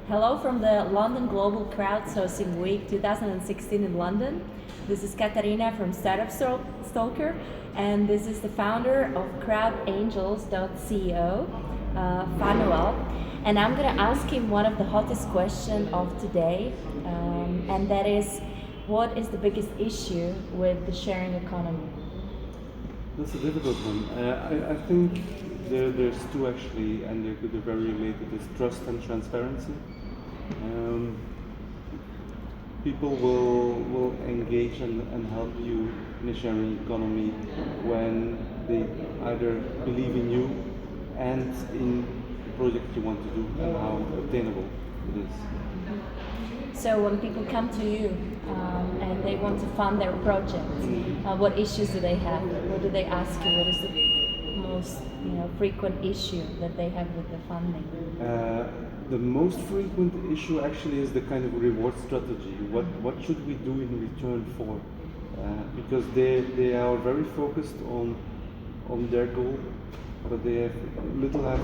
Hello from the London Global Crowdsourcing Week 2016 in London. This is Katarina from Startup-Stalker, and this is the founder of CrowdAngels.co, Fanuel. And I'm going to ask him one of the hottest questions of today, and that is, what is the biggest issue with the sharing economy? That's a difficult one. I think there's two actually, and they're very related. It's trust and transparency. People will engage and help you in a sharing economy when they either believe in you and in the project you want to do and how obtainable it is. So when people come to you and they want to fund their project, what issues do they have? What do they ask you? What is the most frequent issue that they have with the funding? The most frequent issue actually is the kind of reward strategy. What should we do in return for? Because they are very focused on their goal, but they have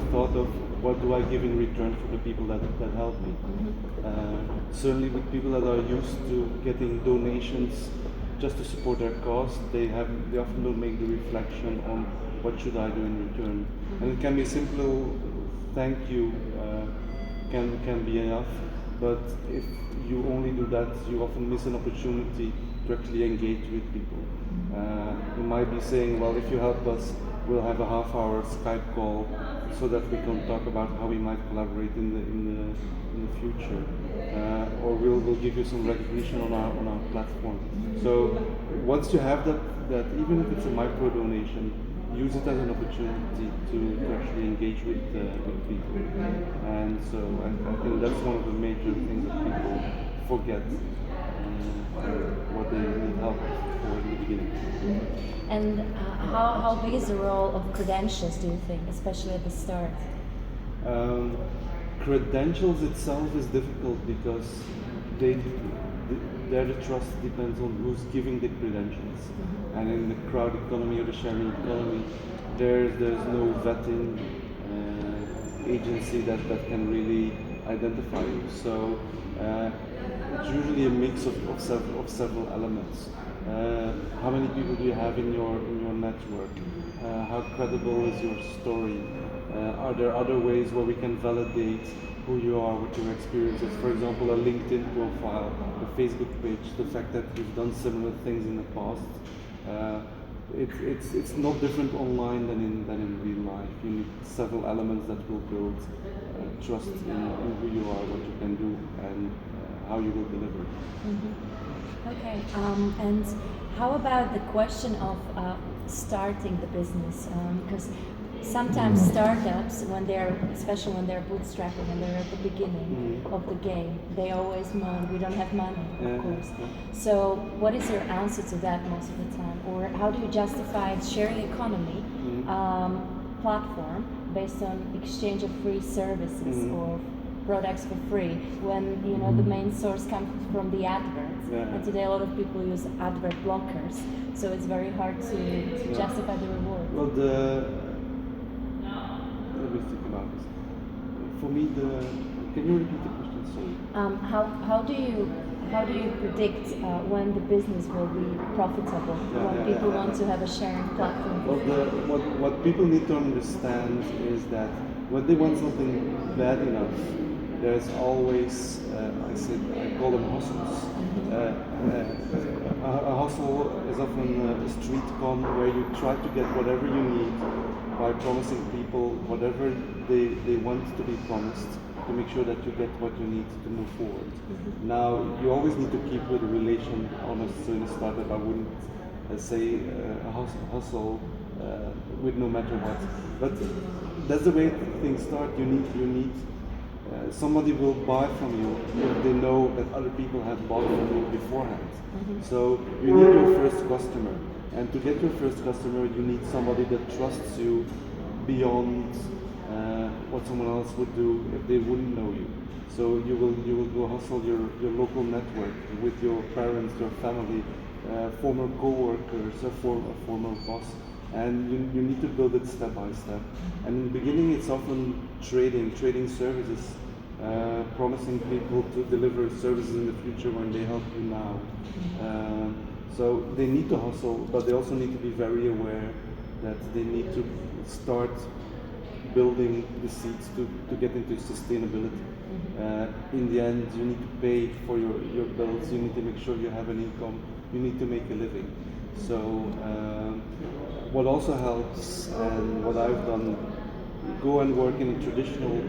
thought of what do I give in return for the people that help me. Certainly with people that are used to getting donations just to support their cause, they often don't make the reflection on what should I do in return. And it can be simple thank you can be enough, but if you only do that, you often miss an opportunity to actually engage with people. You might be saying, well, if you help us, we'll have a half-hour Skype call so that we can talk about how we might collaborate in the future, or we'll give you some recognition on our platform. So once you have that even if it's a micro donation, use it as an opportunity to actually engage with people. And so I think that's one of the major things that people forget what they need help for in the beginning. And how big is the role of credentials, do you think, especially at the start? Credentials itself is difficult because their trust depends on who's giving the credentials. And in the crowd economy or the sharing economy, there's no vetting agency that can really identify you. So it's usually a mix of several elements. How many people do you have in your network? How credible is your story? Are there other ways where we can validate who you are, what your experience is? For example, a LinkedIn profile, a Facebook page, the fact that you've done similar things in the past. It's not different online than in real life. You need several elements that will build trust in who you are, what you can do, and how you will deliver. Okay, and how about the question of starting the business? Because sometimes startups, especially when they're bootstrapping and they're at the beginning of the game, they always moan, we don't have money, of course. So what is your answer to that most of the time? Or how do you justify sharing economy platform based on exchange of free services or products for free when the main source comes from the adverts? And today a lot of people use advert blockers, so it's very hard to justify the reward. Well, let me think about this. For me, can you repeat the question? Sorry. How do you predict when the business will be profitable? When people want to have a sharing platform? Well, what people need to understand is that when they want something bad enough, there's always I call them hustles. A hustle is often a street con where you try to get whatever you need by promising people whatever they want to be promised to make sure that you get what you need to move forward. Now, you always need to keep the relation honest. So in a startup, I wouldn't say a hustle with no matter what. But that's the way things start. You need somebody will buy from you if they know that other people have bought from you beforehand. So you need your first customer, and to get your first customer, you need somebody that trusts you beyond what someone else would do if they wouldn't know you. So you will go hustle your local network with your parents, your family, former co-workers, a former boss. And you need to build it step by step. And in the beginning, it's often trading services. promising people to deliver services in the future when they help you now. So they need to hustle, but they also need to be very aware that they need to start building the seeds to get into sustainability. In the end, you need to pay for your bills, you need to make sure you have an income, you need to make a living. So what also helps, and what I've done, go and work in a traditional,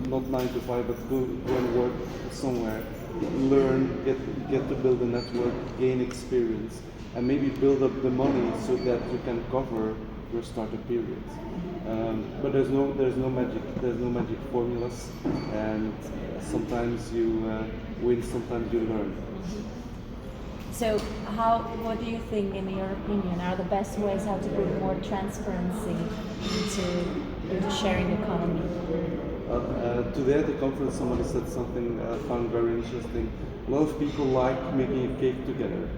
not 9 to 5, but go and work somewhere, learn, get to build a network, gain experience, and maybe build up the money so that you can cover your startup period. But there's no magic formulas, and sometimes you win, sometimes you learn. So, what do you think, in your opinion, are the best ways how to bring more transparency into sharing economy? Today at the conference, somebody said something I found very interesting. A lot of people like making a cake together,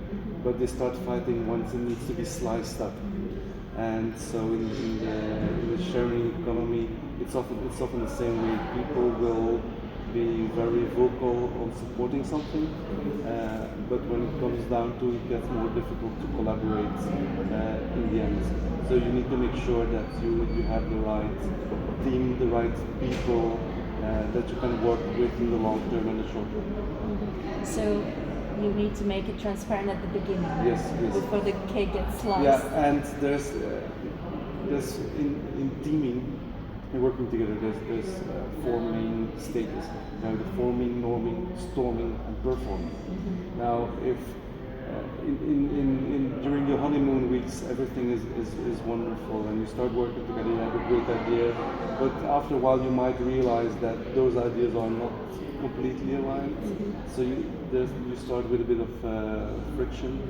but they start fighting once it needs to be sliced up. And so in the sharing economy, it's often the same way. People will be very vocal on supporting something, but when it comes down to it, it gets more difficult to collaborate in the end. So you need to make sure that you have the right team, the right people that you can work with in the long term and the short term. So you need to make it transparent at the beginning. Yes. Before the cake gets sliced. Yeah, and there's in teaming and working together. There's 4 main stages. You have the forming, norming, storming, and performing. Now, if during your honeymoon weeks everything is wonderful and you start working together, you have a great idea, but after a while you might realize that those ideas are not completely aligned. So you start with a bit of friction.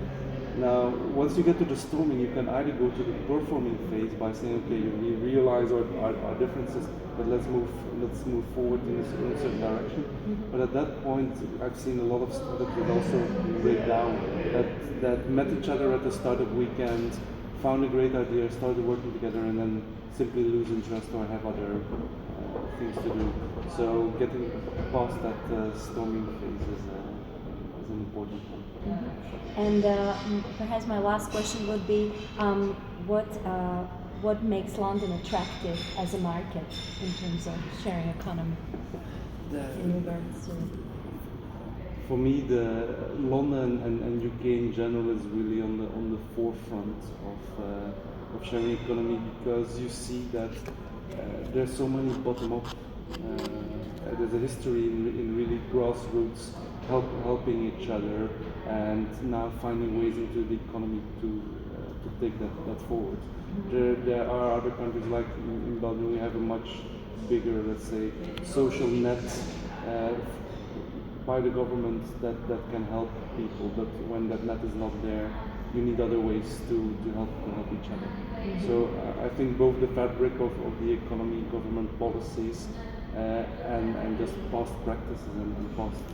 Now, once you get to the storming, you can either go to the performing phase by saying, okay, we realize our differences, but let's move forward in a certain direction. But at that point, I've seen a lot of startups that also break down, that met each other at the startup weekend, found a great idea, started working together, and then simply lose interest or have other things to do. So getting past that storming phase is an important one. And perhaps my last question would be, what makes London attractive as a market in terms of sharing economy in regards to? For me, the London and UK in general is really on the forefront of sharing economy, because you see that there's so many bottom up. There's a history in really grassroots helping each other, and now finding ways into the economy to take that forward. There are other countries like in Belgium. We have a much bigger, let's say, social net by the government that can help people, but when that net is not there, you need other ways to help each other. So I think both the fabric of the economy, government policies, and just past practices and past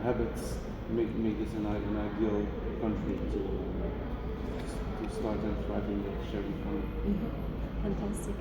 habits make this an ideal country to start and thrive in the shared economy. Fantastic.